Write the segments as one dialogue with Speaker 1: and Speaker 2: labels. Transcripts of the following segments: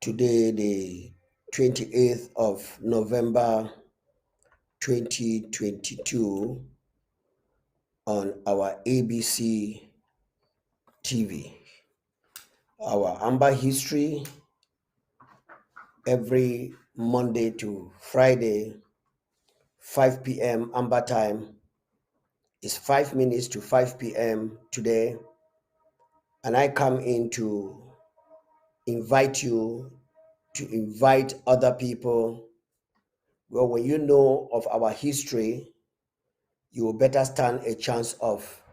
Speaker 1: Today, the 28th of November 2022, on our ABC TV. Our Amba history every Monday to Friday, 5 p.m. Amba time is 5 minutes to 5 p.m. today. And I come in to invite you to invite other people. Well, when you know of our history, you will better stand a chance of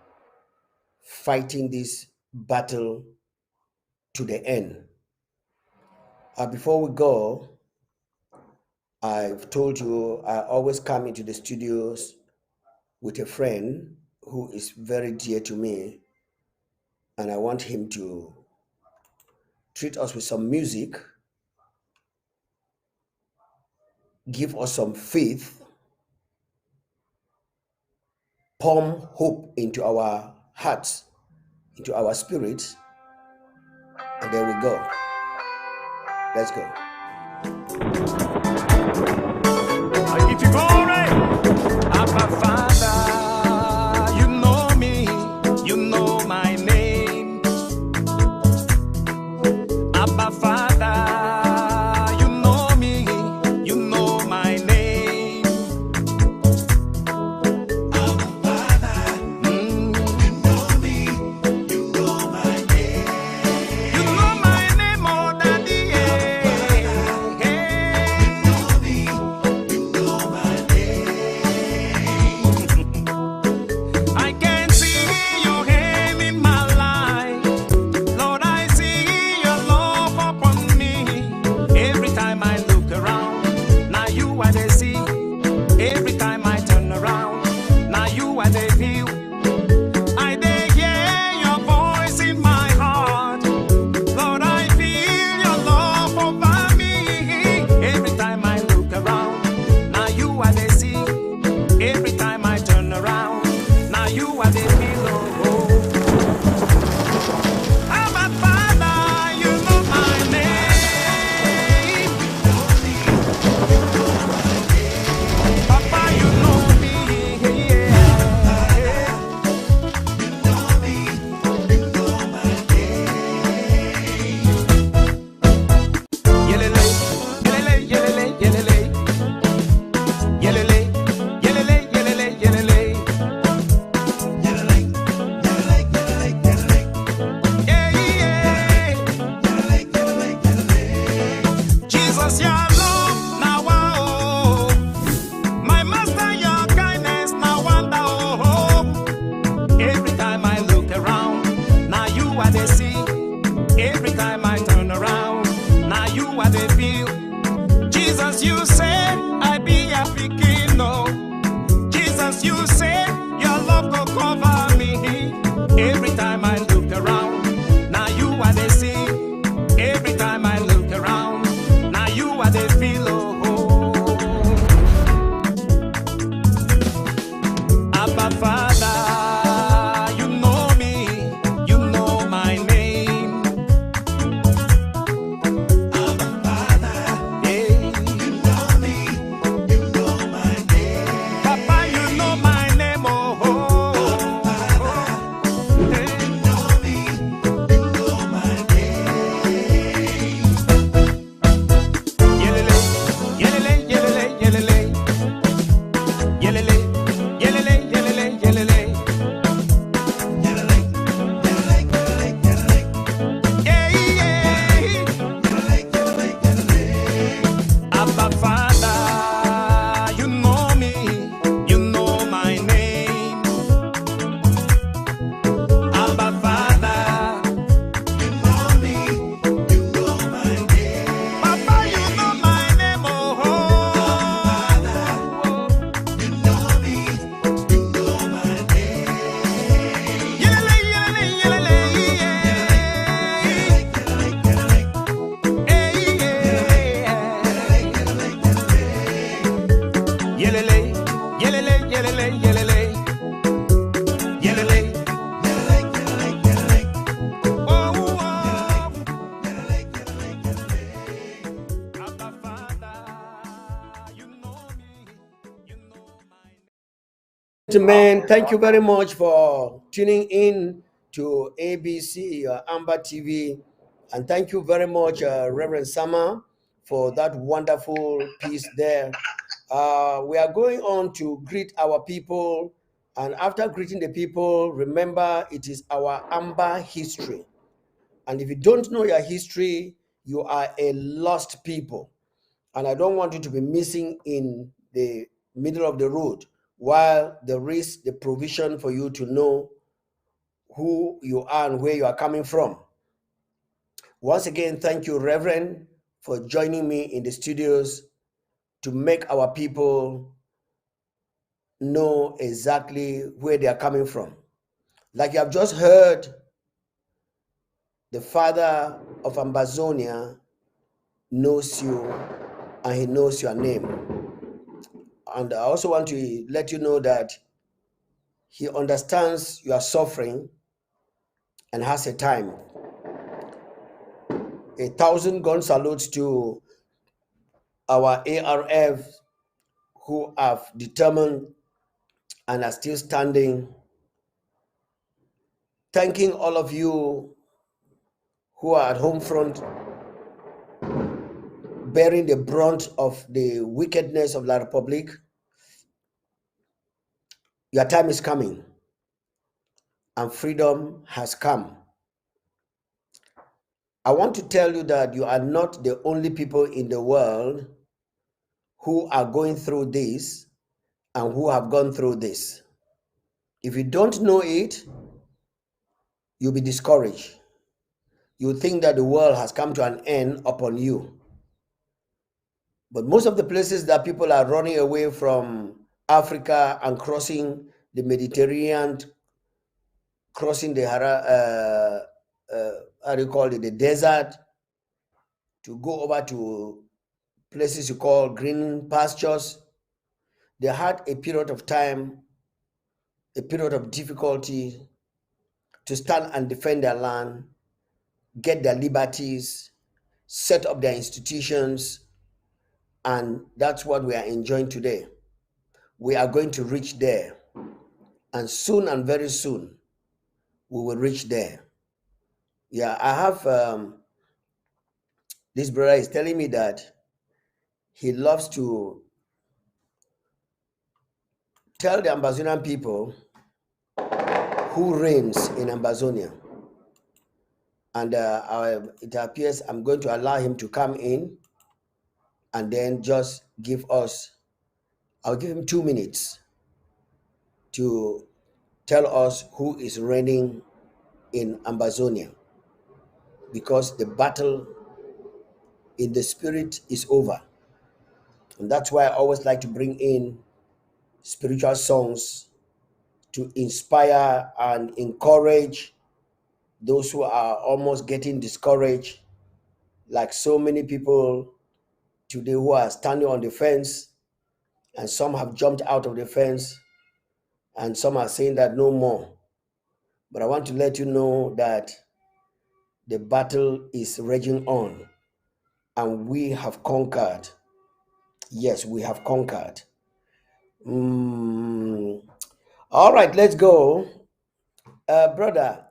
Speaker 1: fighting this battle to the end. Before we go, I've told you I always come into the studios with a friend who is very dear to me, and I want him to treat us with some music, give us some faith, pump hope into our hearts, into our spirits, and there we go. Let's go.
Speaker 2: I give you glory, Abba Father. You know me, you know my name. Abba Father, you know me, you know my name. Abba Father, you know me, you know my name. You know my name, oh Daddy. I can see your hand in my life. Lord, I see your love upon me. Every time I look around, now you are the see. Every time I turn around, now you are the view. I dey hear your voice in my heart. Lord, I feel your love over me. Every time I look around, now you are the see. Every time I turn around, now you are the pillow. Abba Father, you know my name. Papa, you know me. Yelele, yelele, yelele, yelele. Yelele, yelele, yelele, yelele. Yeah, yeah. Jesus, your love, now oh. My master, your kindness, now wonder oh. Every time I look around, now you are the sea. Every time I turn around, now you are the view. Jesus, you said I be a picking, no. Jesus, you said your love will cover me. Every time I look around, now you are the sea. Every time I look around, now you are the pillow. Abba Father, you know me, you know my name. Abba Father, yeah. You know
Speaker 1: Gentlemen, thank you very much for tuning in to ABC Amba TV, and thank you very much, Reverend Sama, for that wonderful piece there. We are going on to greet our people, and after greeting the people, remember it is our Amba history. And if you don't know your history, you are a lost people. And I don't want you to be missing in the middle of the road while there is the provision for you to know who you are and where you are coming from. Once again, thank you, Reverend, for joining me in the studios to make our people know exactly where they are coming from. Like you have just heard, the father of Ambazonia knows you and he knows your name. And I also want to let you know that he understands you are suffering and has a time. 1,000 gun salutes to our ARF who have determined and are still standing. Thanking all of you who are at home front, bearing the brunt of the wickedness of La Republic. Your time is coming and freedom has come. I want to tell you that you are not the only people in the world who are going through this and who have gone through this. If you don't know it, you'll be discouraged. You think that the world has come to an end upon you. But most of the places that people are running away from Africa and crossing the Mediterranean, crossing the the desert, to go over to places you call green pastures, they had a period of time, a period of difficulty to stand and defend their land, get their liberties, set up their institutions, and that's what we are enjoying today. We are going to reach there, and soon and very soon, we will reach there. Yeah, I have this brother is telling me that he loves to tell the Ambazonian people who reigns in Ambazonia. And it appears I'm going to allow him to come in and then just give us, I'll give him 2 minutes to tell us who is reigning in Ambazonia, because the battle in the spirit is over. And that's why I always like to bring in spiritual songs to inspire and encourage those who are almost getting discouraged, like so many people today who are standing on the fence, and some have jumped out of the fence, and some are saying that no more. But I want to let you know that the battle is raging on, and we have conquered. Yes, we have conquered. All right, let's go. Brother,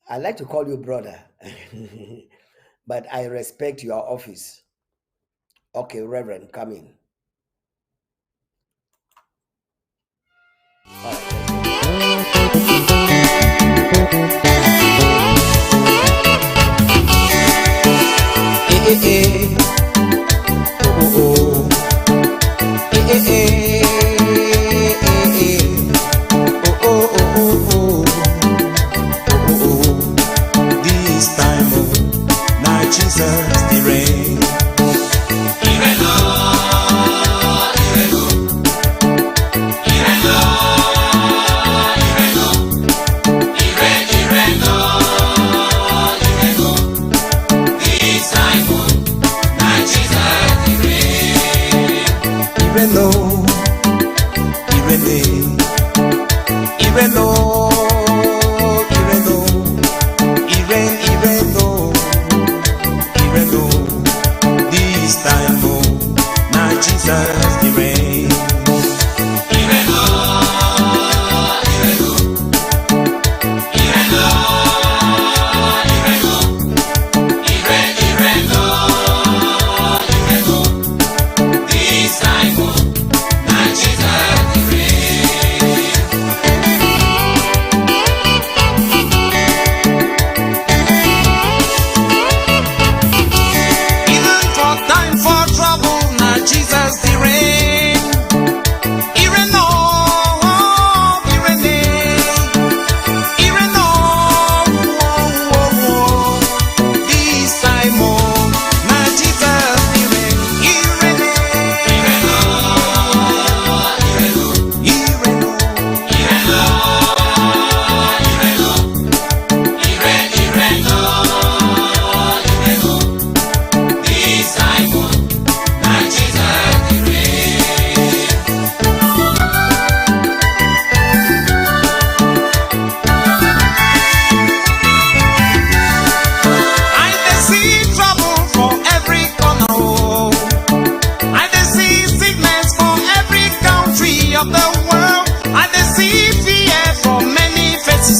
Speaker 1: I like to call you brother, but I respect your office. Okay, Reverend, come in. All right,
Speaker 2: This time, now Jesus the reign. This time, now Jesus the reign.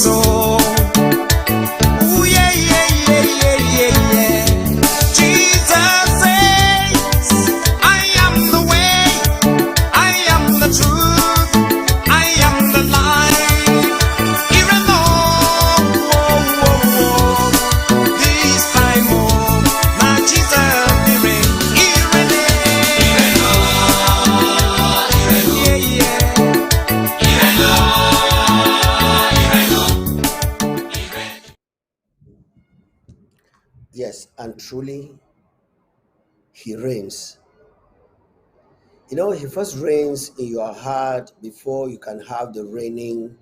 Speaker 2: soul. Ooh, yeah, yeah, yeah, yeah, yeah, yeah. Jesus says, I am the way, I am the truth, I am the life. Even though, this time, my Jesus be reign. Yeah, yeah.
Speaker 1: Yes, and truly, He reigns. You know, He first reigns in your heart before you can have the reigning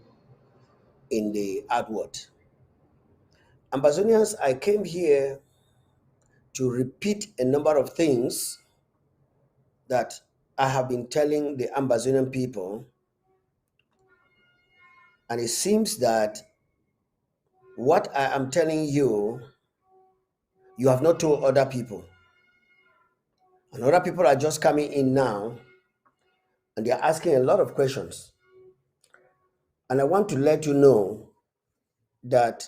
Speaker 1: in the outward. Ambazonians, I came here to repeat a number of things that I have been telling the Ambazonian people, and it seems that what I am telling you, you have not told other people. And other people are just coming in now, and they're asking a lot of questions. And I want to let you know that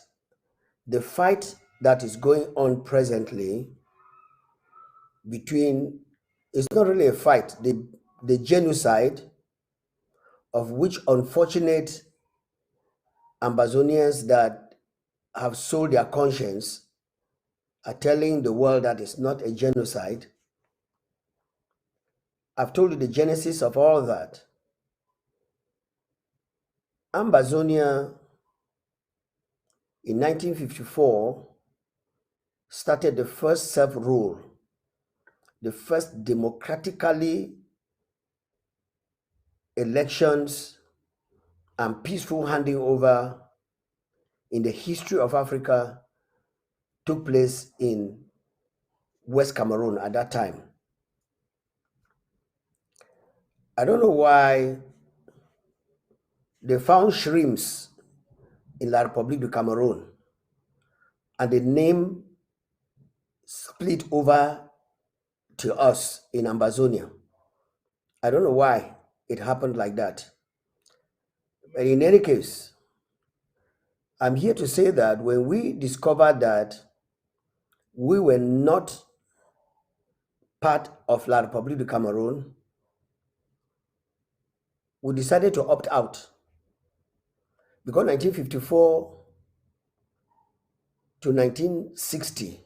Speaker 1: the fight that is going on presently between, it's not really a fight, the genocide of which unfortunate Ambazonians that have sold their conscience are telling the world that it's not a genocide. I've told you the genesis of all that. Ambazonia in 1954 started the first self-rule, the first democratically elections and peaceful handing over in the history of Africa took place in West Cameroon at that time. I don't know why they found shrimps in La République du Cameroon and the name split over to us in Ambazonia. I don't know why it happened like that. But in any case, I'm here to say that when we discovered that we were not part of La République du Cameroon, we decided to opt out. Because 1954 to 1960,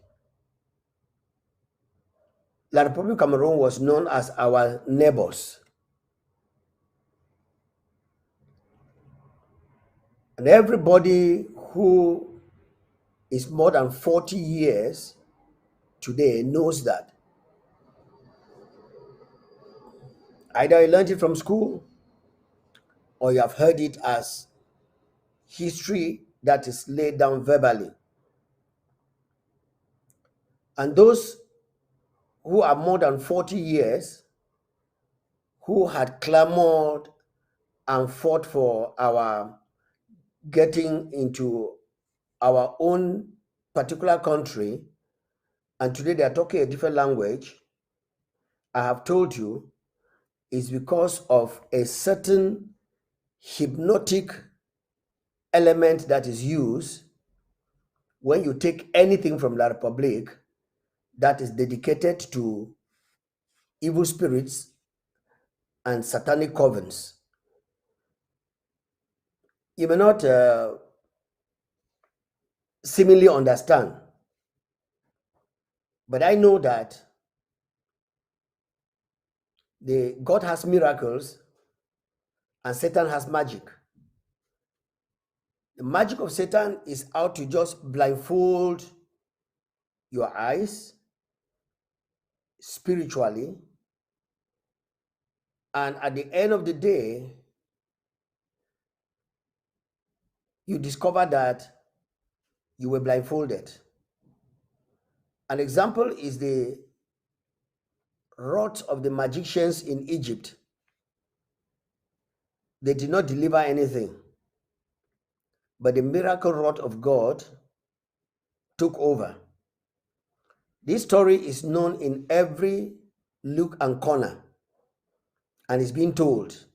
Speaker 1: La République du Cameroon was known as our neighbors. And everybody who is more than 40 years today knows that. Either you learned it from school or you have heard it as history that is laid down verbally. And those who are more than 40 years, who had clamored and fought for our getting into our own particular country, and today they are talking a different language, I have told you, is because of a certain hypnotic element that is used when you take anything from La Republic that is dedicated to evil spirits and satanic covens. You may not seemingly understand, but I know that God has miracles and Satan has magic. The magic of Satan is out to just blindfold your eyes spiritually, and at the end of the day, you discover that you were blindfolded. An example is the rod of the magicians in Egypt. They did not deliver anything, but the miracle rod of God took over. This story is known in every nook and corner and is being told.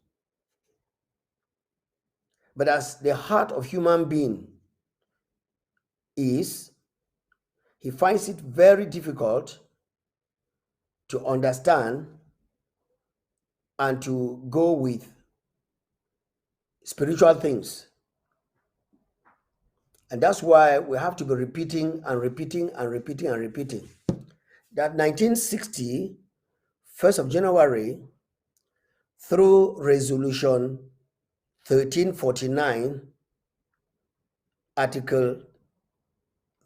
Speaker 1: But as the heart of human being is, he finds it very difficult to understand and to go with spiritual things. And that's why we have to be repeating and repeating and repeating and repeating. That 1960, 1st of January, through resolution 1349, article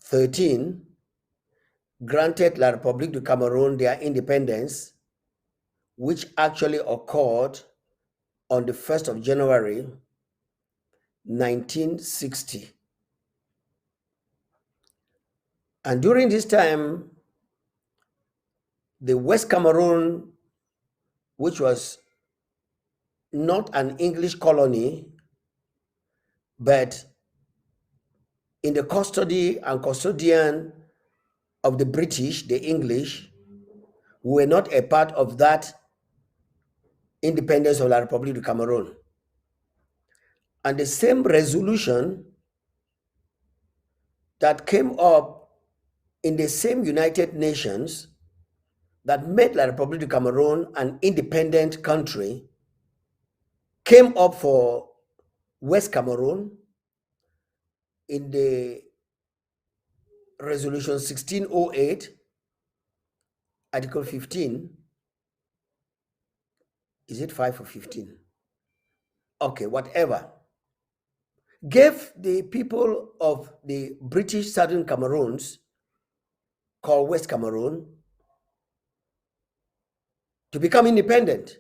Speaker 1: 13, granted La République du Cameroon their independence, which actually occurred on the 1st of January 1960. And during this time, the West Cameroon, which was not an English colony, but in the custody and custodian of the British, the English, were not a part of that independence of La République du Cameroon. And the same resolution that came up in the same United Nations that made La République du Cameroon an independent country came up for West Cameroon in the resolution 1608, article 15. Is it 5 or 15? Okay, whatever. Gave the people of the British Southern Cameroons, called West Cameroon, to become independent.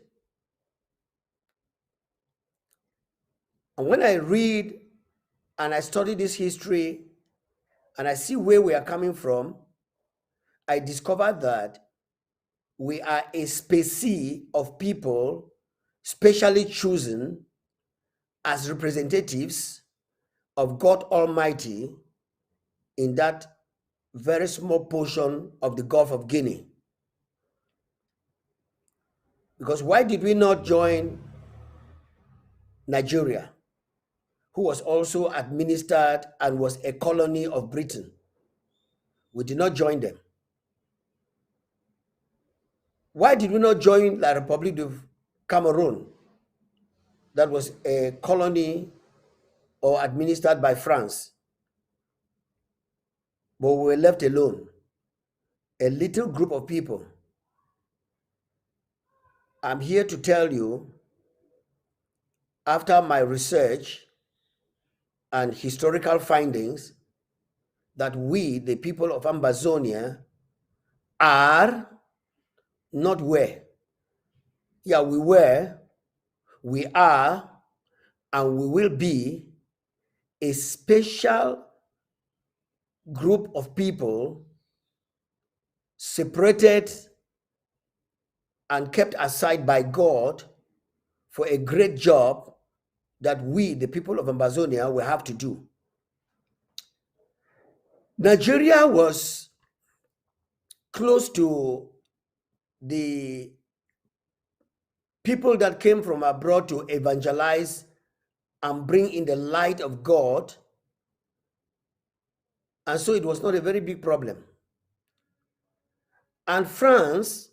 Speaker 1: And when I read and I study this history and I see where we are coming from, I discovered that we are a species of people specially chosen as representatives of God Almighty in that very small portion of the Gulf of Guinea. Because why did we not join Nigeria, who was also administered and was a colony of Britain? We did not join them. Why did we not join La République du Cameroon, that was a colony or administered by France? But we were left alone, a little group of people. I'm here to tell you, after my research and historical findings, that we, the people of Ambazonia, are not were. Yeah, we were, we are, and we will be a special group of people separated and kept aside by God for a great job that we, the people of Ambazonia, will have to do. Nigeria was close to the people that came from abroad to evangelize and bring in the light of God. And so it was not a very big problem. And France,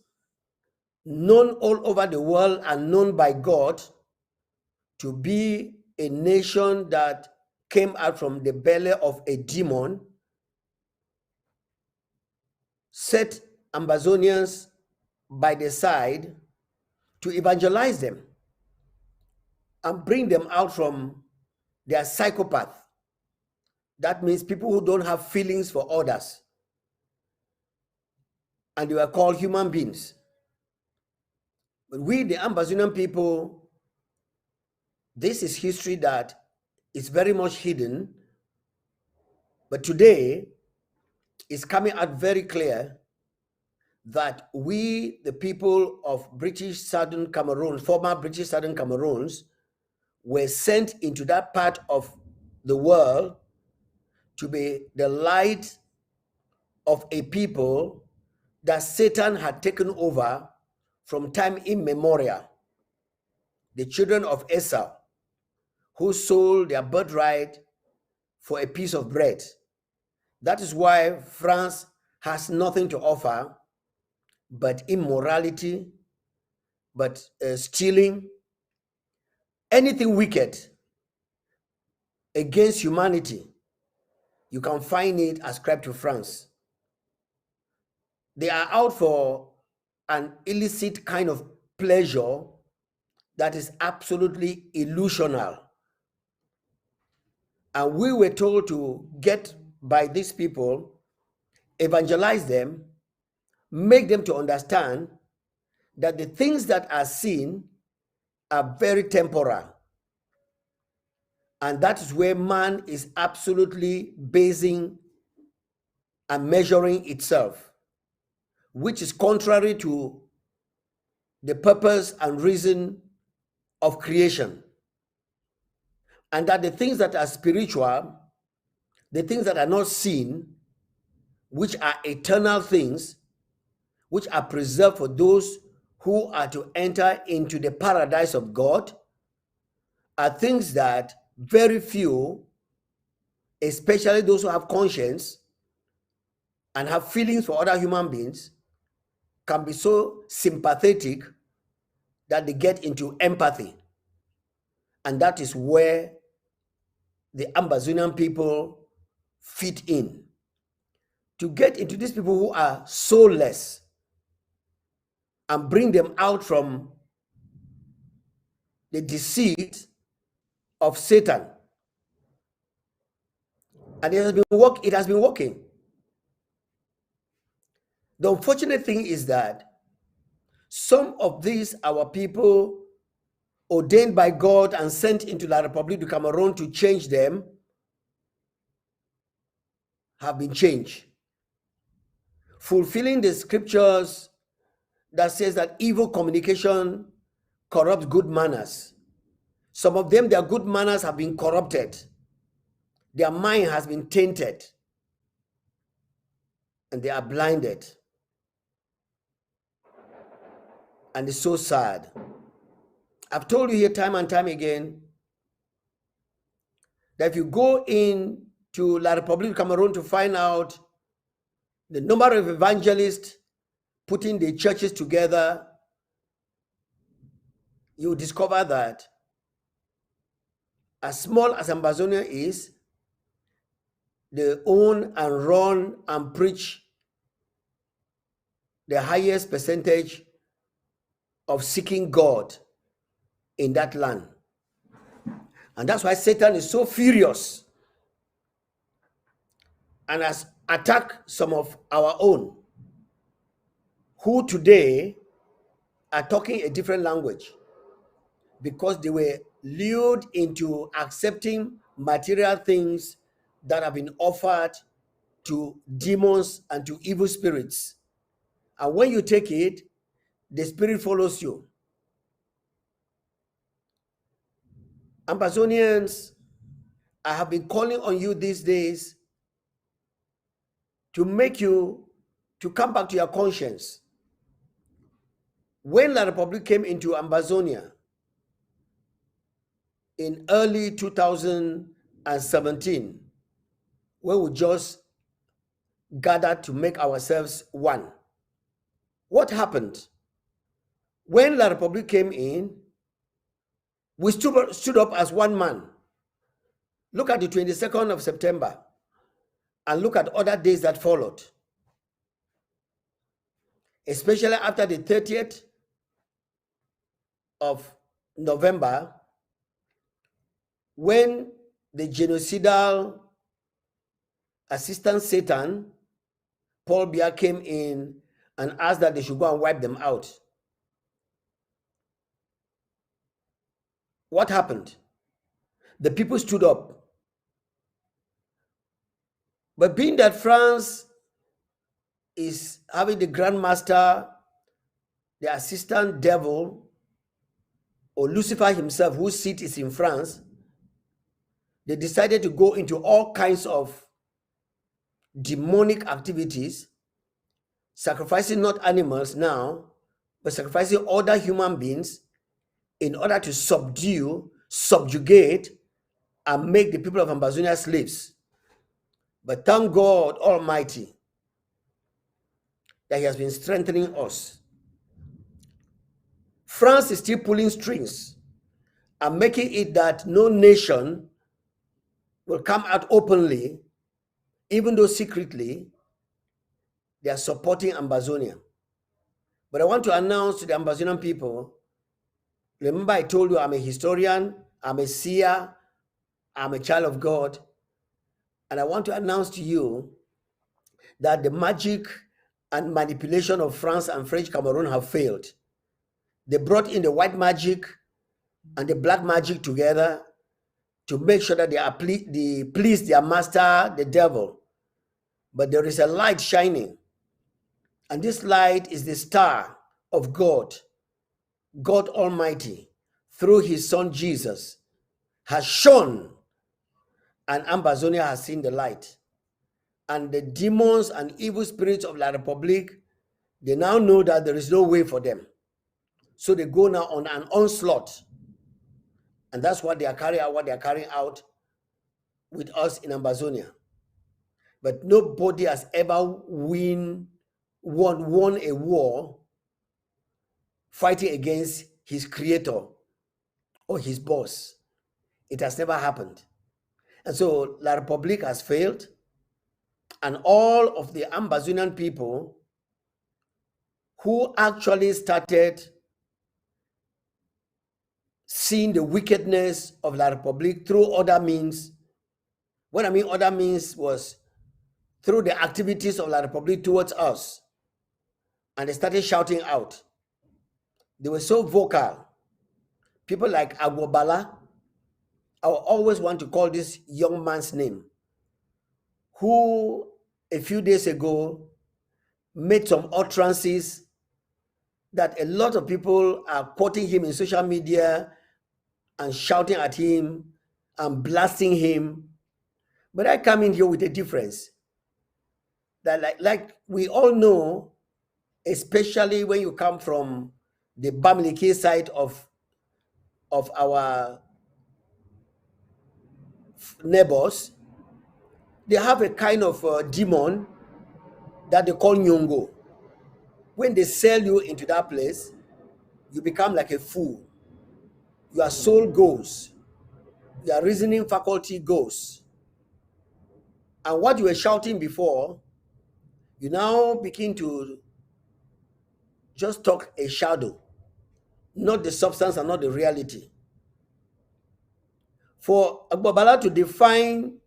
Speaker 1: known all over the world and known by God to be a nation that came out from the belly of a demon, set Ambazonians by the side to evangelize them and bring them out from their psychopath. That means people who don't have feelings for others. And they were called human beings. But we, the Ambazonian people, this is history that is very much hidden. But today, it's coming out very clear that we, the people of British Southern Cameroon, former British Southern Cameroons, were sent into that part of the world to be the light of a people that Satan had taken over from time immemorial. The children of Esau, who sold their birthright for a piece of bread. That is why France has nothing to offer but immorality, but stealing, anything wicked against humanity. You can find it ascribed to France. They are out for an illicit kind of pleasure that is absolutely illusional. And we were told to get by these people, evangelize them, make them to understand that the things that are seen are very temporal. And that is where man is absolutely basing and measuring itself, which is contrary to the purpose and reason of creation. And that the things that are spiritual, the things that are not seen, which are eternal things, which are preserved for those who are to enter into the paradise of God, are things that very few, especially those who have conscience and have feelings for other human beings, can be so sympathetic that they get into empathy. And that is where the Ambazonian people fit in. To get into these people who are soulless and bring them out from the deceit of Satan. And it has been working. The unfortunate thing is that some of these, our people ordained by God and sent into La République du Cameroon to change them, have been changed, fulfilling the scriptures that says that evil communication corrupts good manners. Some of them, their good manners have been corrupted. Their mind has been tainted. And they are blinded. And it's so sad. I've told you here time and time again that if you go into La République du Cameroon to find out the number of evangelists putting the churches together, you discover that as small as Ambazonia is, they own and run and preach the highest percentage of seeking God in that land. And that's why Satan is so furious and has attacked some of our own who today are talking a different language because they were lured into accepting material things that have been offered to demons and to evil spirits. And when you take it, the spirit follows you. Ambazonians, I have been calling on you these days to make you to come back to your conscience. When La République came into Ambazonia in early 2017, when we just gathered to make ourselves one, what happened? When La République came in, we stood up as one man. Look at the 22nd of September and look at other days that followed, especially after the 30th of November, when the genocidal assistant Satan, Paul Biya, came in and asked that they should go and wipe them out. What happened? The people stood up. But being that France is having the Grand Master, the assistant devil, or Lucifer himself, whose seat is in France, they decided to go into all kinds of demonic activities, sacrificing not animals now, but sacrificing other human beings in order to subjugate and make the people of Ambazonia slaves. But thank God Almighty that He has been strengthening us. France is still pulling strings and making it that no nation will come out openly, even though secretly they are supporting Ambazonia. But I want to announce to the Ambazonian people, remember I told you I'm a historian, I'm a seer, I'm a child of God, and I want to announce to you that the magic and manipulation of France and French Cameroon have failed. They brought in the white magic and the black magic together to make sure that they please their master, the devil. But there is a light shining, and this light is the star of God. God Almighty, through His Son Jesus, has shone, and Ambazonia has seen the light. And the demons and evil spirits of La Republique, they now know that there is no way for them. So they go now on an onslaught. And that's what they are carrying out with us in Ambazonia. But nobody has ever won a war fighting against his creator or his boss. It has never happened. And so La Republique has failed, and all of the Ambazonian people who actually started seeing the wickedness of La Republique through other means. What I mean other means was through the activities of La Republique towards us. And they started shouting out. They were so vocal. People like Agobala, I will always want to call this young man's name, who a few days ago made some utterances that a lot of people are quoting him in social media and shouting at him and blasting him. But I come in here with a difference. That like we all know, especially when you come from the Bamileke side of our neighbors, they have a kind of demon that they call Nyongo. When they sell you into that place, you become like a fool. Your soul goes. Your reasoning faculty goes. And what you were shouting before, you now begin to just talk a shadow, not the substance and not the reality. For Agbabala to define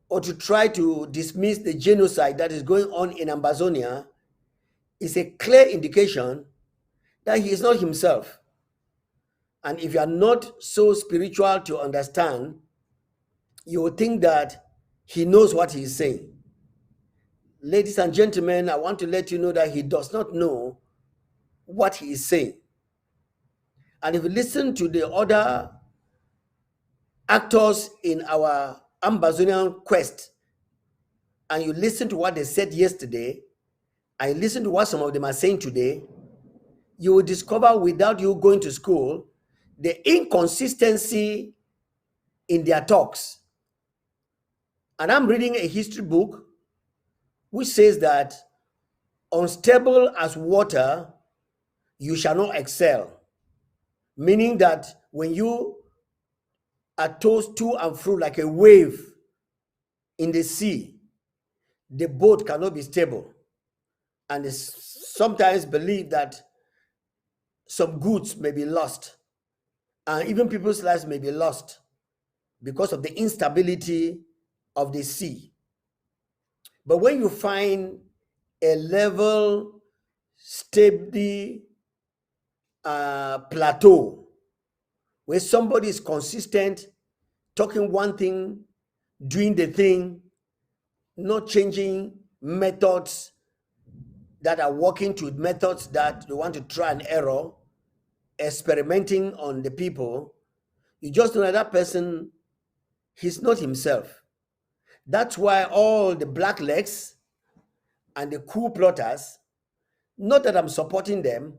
Speaker 1: or to try to dismiss the genocide that is going on in Ambazonia is a clear indication that he is not himself. And if you are not so spiritual to understand, you will think that he knows what he is saying. Ladies and gentlemen, I want to let you know that he does not know what he is saying. And if you listen to the other actors in our Ambazonian quest, and you listen to what they said yesterday, and you listen to what some of them are saying today, you will discover without you going to school the inconsistency in their talks. And I'm reading a history book which says that unstable as water, you shall not excel. Meaning that when you are tossed to and fro like a wave in the sea, the boat cannot be stable. And it's sometimes believed that some goods may be lost, and even people's lives may be lost because of the instability of the sea. But when you find a level, steady plateau where somebody is consistent, talking one thing, doing the thing, not changing methods that are working to methods that they want to try and error, experimenting on the people, you just know that person, he's not himself. That's why all the blacklegs and the coup plotters, not that I'm supporting them,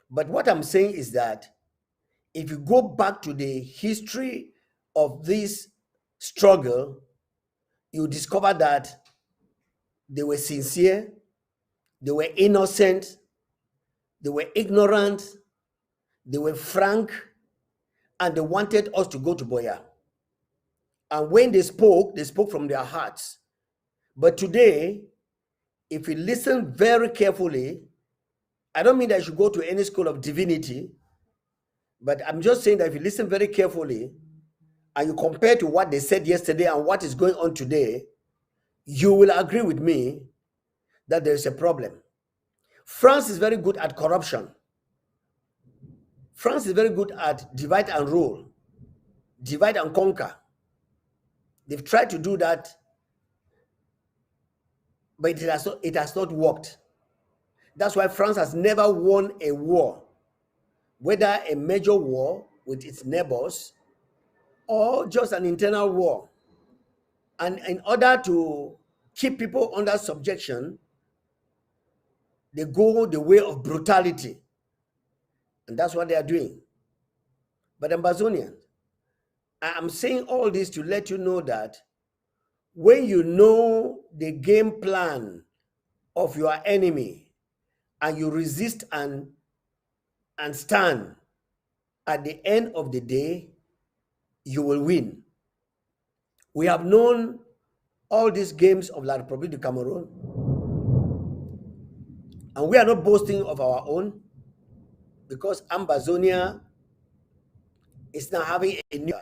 Speaker 1: but what I'm saying is that if you go back to the history of this struggle, you discover that they were sincere, they were innocent, they were ignorant, they were frank, and they wanted us to go to Boya. And when they spoke from their hearts. But today, if you listen very carefully, I don't mean that you should go to any school of divinity, but I'm just saying that if you listen very carefully and you compare to what they said yesterday and what is going on today, you will agree with me that there is a problem. France is very good at corruption. France is very good at divide and rule, divide and conquer. They've tried to do that, but it has not worked. That's why France has never won a war, whether a major war with its neighbors or just an internal war. And in order to keep people under subjection, they go the way of brutality. And that's what they are doing. But Ambazonians, I'm saying all this to let you know that when you know the game plan of your enemy and you resist and stand, at the end of the day, you will win. We have known all these games of La République du Cameroon, and we are not boasting of our own, because Ambazonia is now having a new.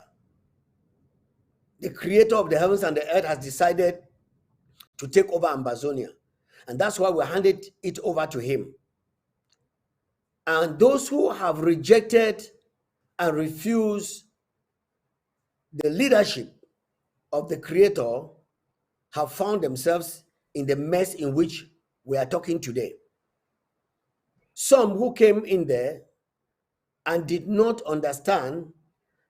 Speaker 1: The creator of the heavens and the earth has decided to take over Ambazonia, and that's why we handed it over to him. And those who have rejected and refused the leadership of the creator have found themselves in the mess in which we are talking today. Some who came in there and did not understand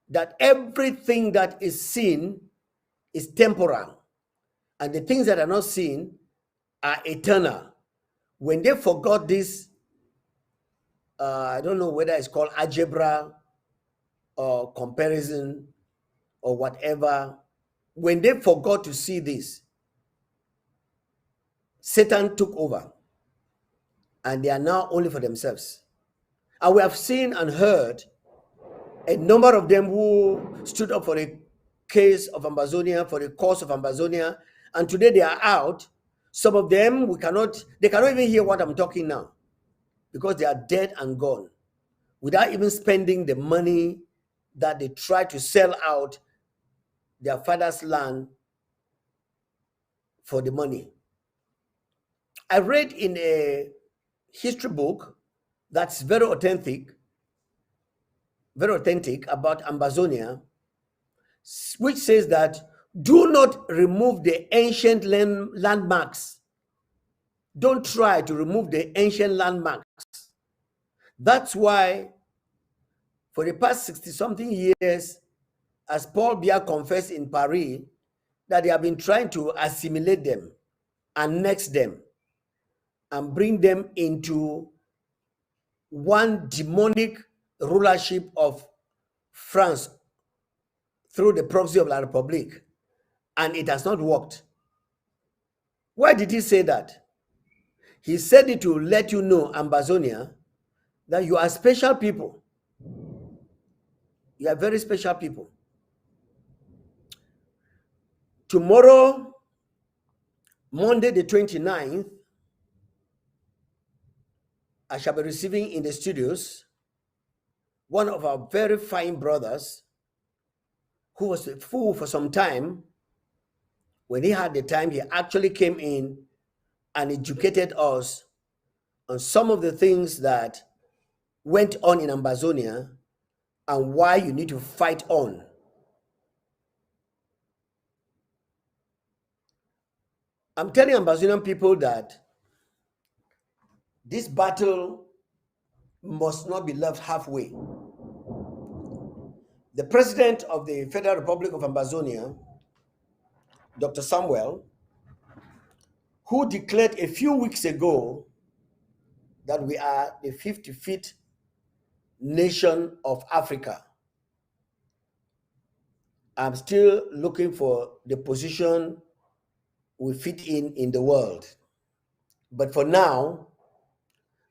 Speaker 1: that everything that is seen is temporal, and the things that are not seen are eternal. When they forgot this, I don't know whether it's called algebra or comparison or whatever. When they forgot to see this, Satan took over, and they are now only for themselves. And we have seen and heard a number of them who stood up for the case of Ambazonia, for the cause of Ambazonia, and today they are out. Some of them, they cannot even hear what I'm talking now, because they are dead and gone, without even spending the money that they try to sell out their father's land for the money. I read in a history book that's very authentic about Ambazonia, which says that do not remove the ancient landmarks. Don't try to remove the ancient landmarks. That's why for the past 60-something years, as Paul Biya confessed in Paris, that they have been trying to assimilate them, annex them, and bring them into one demonic rulership of France through the proxy of La République, and it has not worked. Why did he say that? He said it to let you know, Ambazonia, that you are special people. You are very special people. Tomorrow, Monday the 29th, I shall be receiving in the studios one of our very fine brothers who was a fool for some time. When he had the time, he actually came in and educated us on some of the things that went on in Ambazonia and why you need to fight on. I'm telling Ambazonian people that this battle must not be left halfway. The president of the Federal Republic of Ambazonia, Dr. Samuel, who declared a few weeks ago that we are the 55th nation of Africa, I'm still looking for the position we fit in the world. But for now,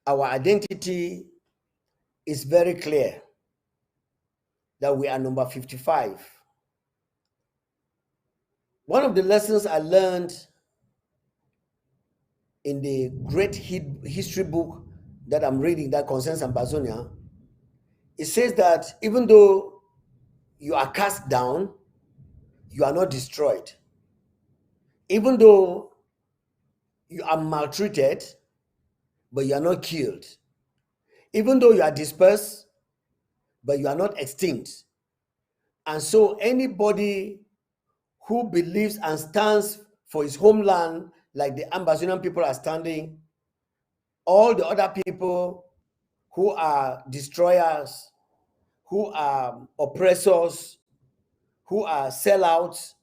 Speaker 1: our identity is very clear that we are number 55. One of the lessons I learned in the great history book that I'm reading that concerns Ambazonia, it says that even though you are cast down, you are not destroyed. Even though you are maltreated, but you are not killed. Even though you are dispersed, but you are not extinct. And so anybody who believes and stands for his homeland, like the Ambazonian people are standing, all the other people who are destroyers, who are oppressors, who are sellouts,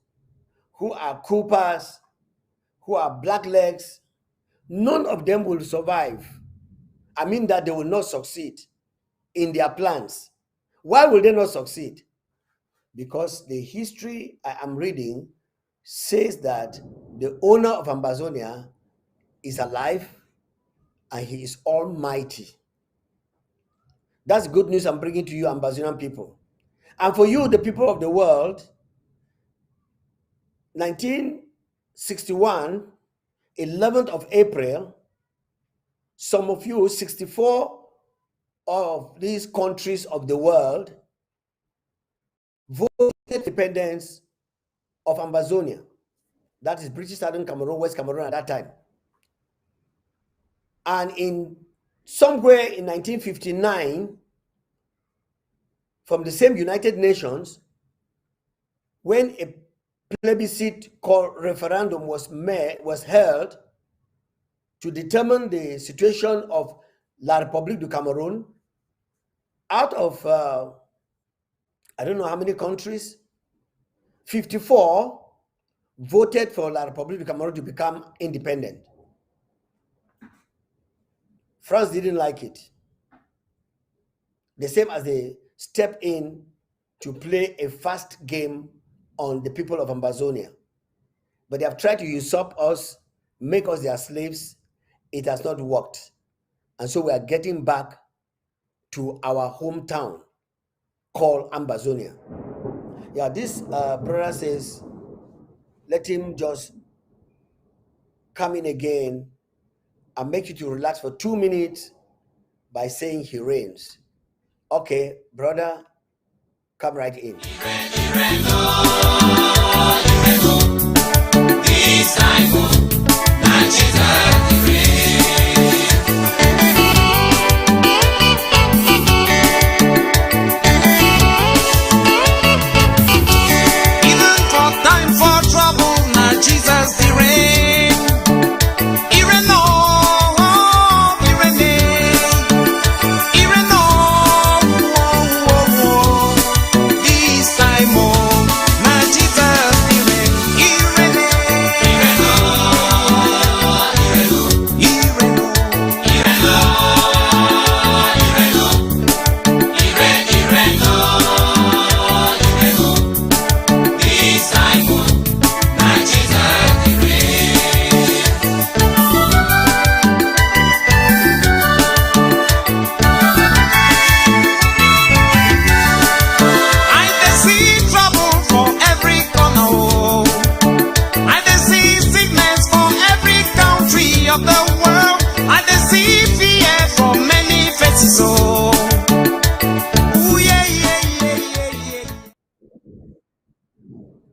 Speaker 1: who are coopers, who are blacklegs, none of them will survive. I mean that they will not succeed in their plans. Why will they not succeed? Because the history I am reading says that the owner of Ambazonia is alive and he is almighty. That's good news I'm bringing to you, Ambazonian people. And for you, the people of the world, 1961, 11th of April, some of you, 64 of these countries of the world, voted independence of Ambazonia. That is British Southern Cameroon, West Cameroon at that time. And in somewhere in 1959, from the same United Nations, when a plebiscite called referendum was held to determine the situation of La République du Cameroon, out of I don't know how many countries, 54 voted for La République du Cameroon to become independent. France didn't like it. The same as they stepped in to play a fast game on the people of Ambazonia. But they have tried to usurp us, make us their slaves. It has not worked. And so we are getting back to our hometown called Ambazonia. Yeah, this brother says, let him just come in again and make you to relax for 2 minutes by saying he reigns. Okay, brother, come right in.
Speaker 2: Jesus the rain, Ireno, Irene, Ireno, this time oh, na Jesus the rain, Irene, Ireno, Ireno, Ireno, Ireno, Ireno, this time oh.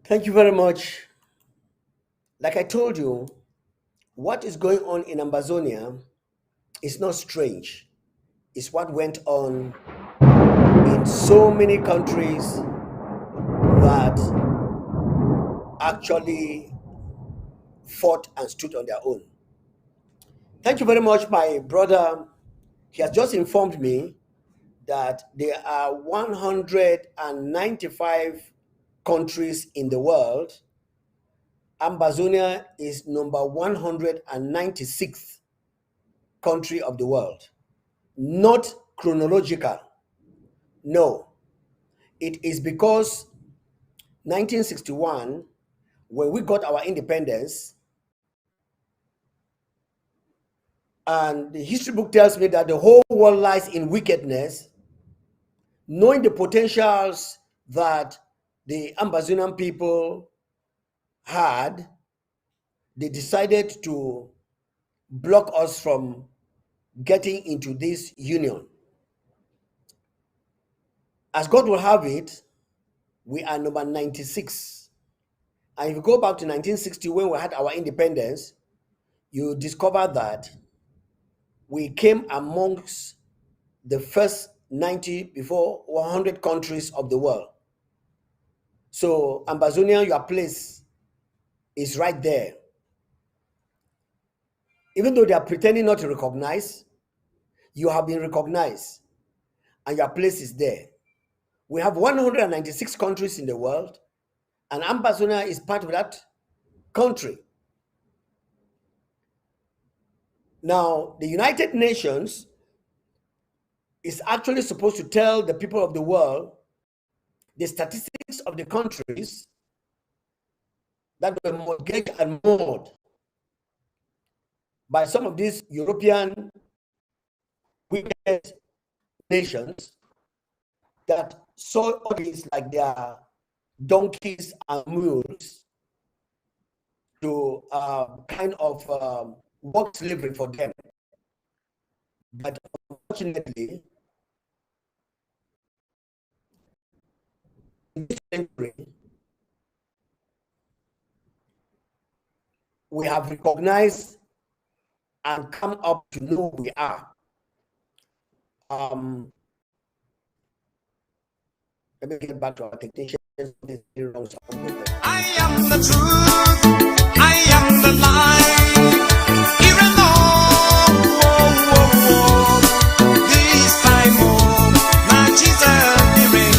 Speaker 1: Thank you very much. Like I told you, what is going on in Ambazonia is not strange. It's what went on in so many countries that actually fought and stood on their own. Thank you very much, my brother. He has just informed me that there are 195 countries in the world. Ambazonia is number 196th country of the world. Not chronological. No. It is because 1961, when we got our independence, and the history book tells me that the whole world lies in wickedness, knowing the potentials that the Ambazonian people had, they decided to block us from getting into this union. As God will have it, we are number 96. And if you go back to 1960, when we had our independence, you discover that we came amongst the first 90 before 100 countries of the world. So, Ambazonia, your place is right there. Even though they are pretending not to recognize, you have been recognized and your place is there. We have 196 countries in the world, and Ambazonia is part of that country. Now, the United Nations is actually supposed to tell the people of the world the statistics of the countries that were mortgaged and mauled by some of these European wicked nations that saw others like their donkeys and mules to kind of work slavery for them. But unfortunately, in this century, we have recognized and come up to know who we are. Let me get back to our technicians.
Speaker 2: I am the truth. I am the light. This time, oh, my Jesus, the rain.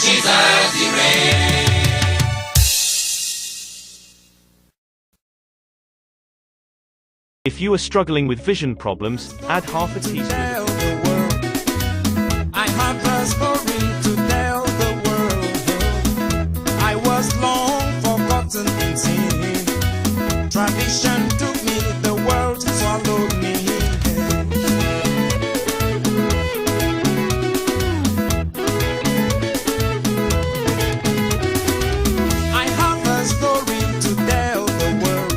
Speaker 2: Jesus he reigns.
Speaker 3: If you are struggling with vision problems, add half a teaspoon.
Speaker 2: Tell the world, I have a story to tell the world. I was long forgotten in sin. Tradition took me, the world swallowed me. I have a story to tell the world.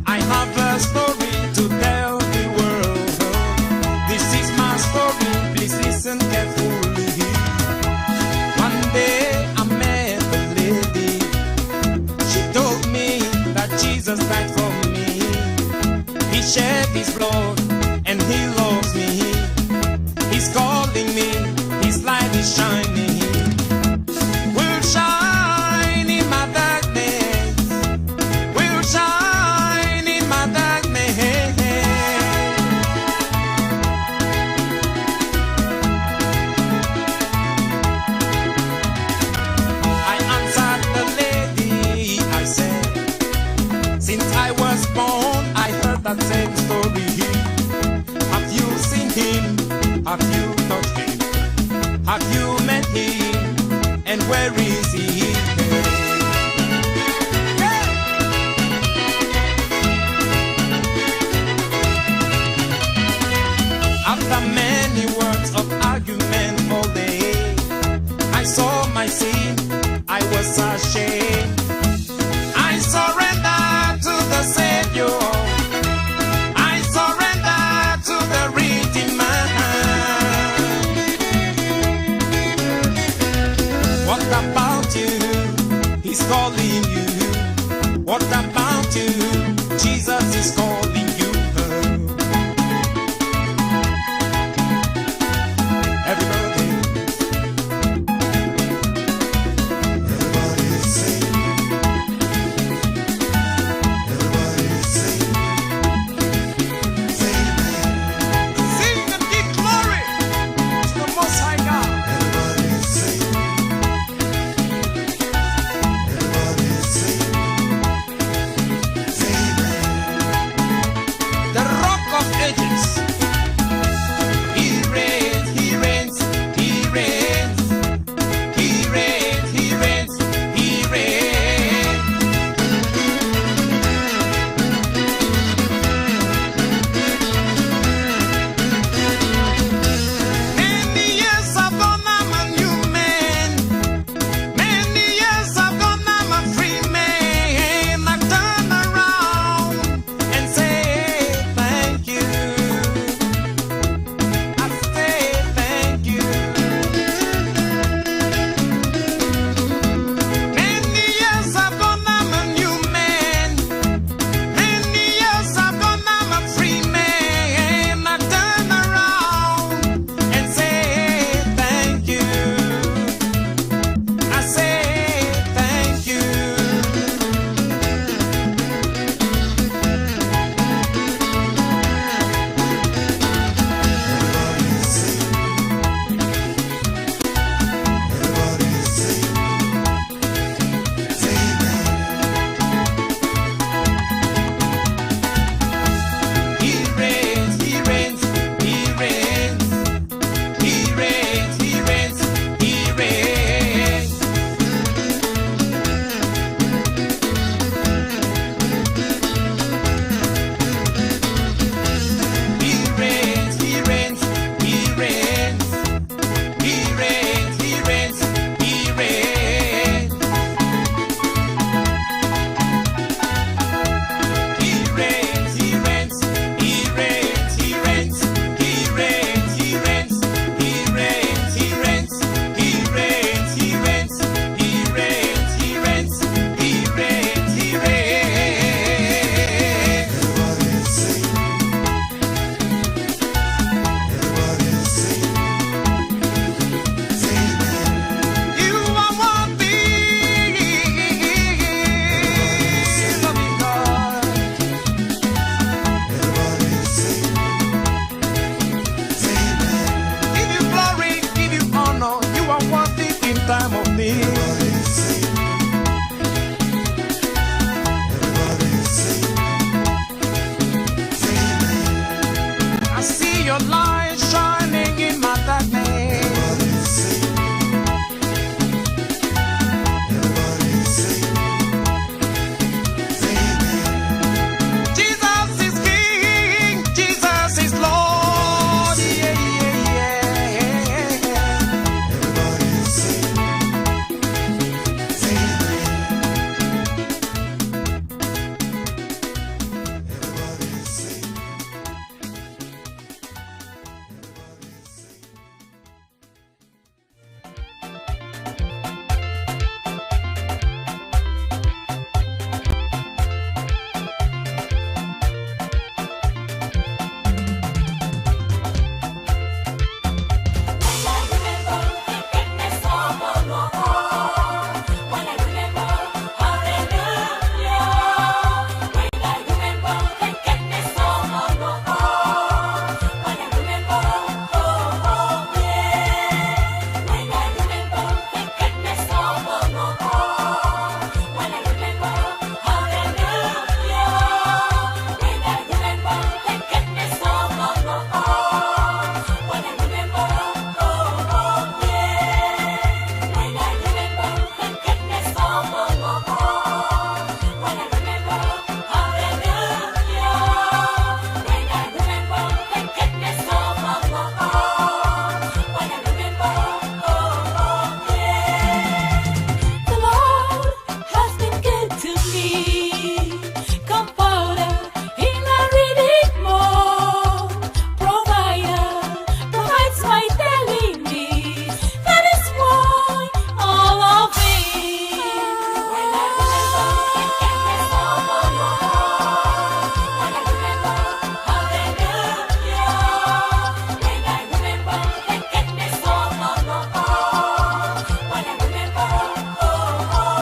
Speaker 2: I have a story to tell the world. This is my story, please listen carefully. One day I met a lady. She told me that Jesus died for me. He shed his blood and he loves me. He's calling me, his light is shining. Will shine in my darkness. Will shine in my darkness. I answered the lady, I said, since I was born, I heard that same story. Have you seen him? Have you touched him? Have you met him? And where is he? After many words of argument all day, I saw my sin, I was ashamed.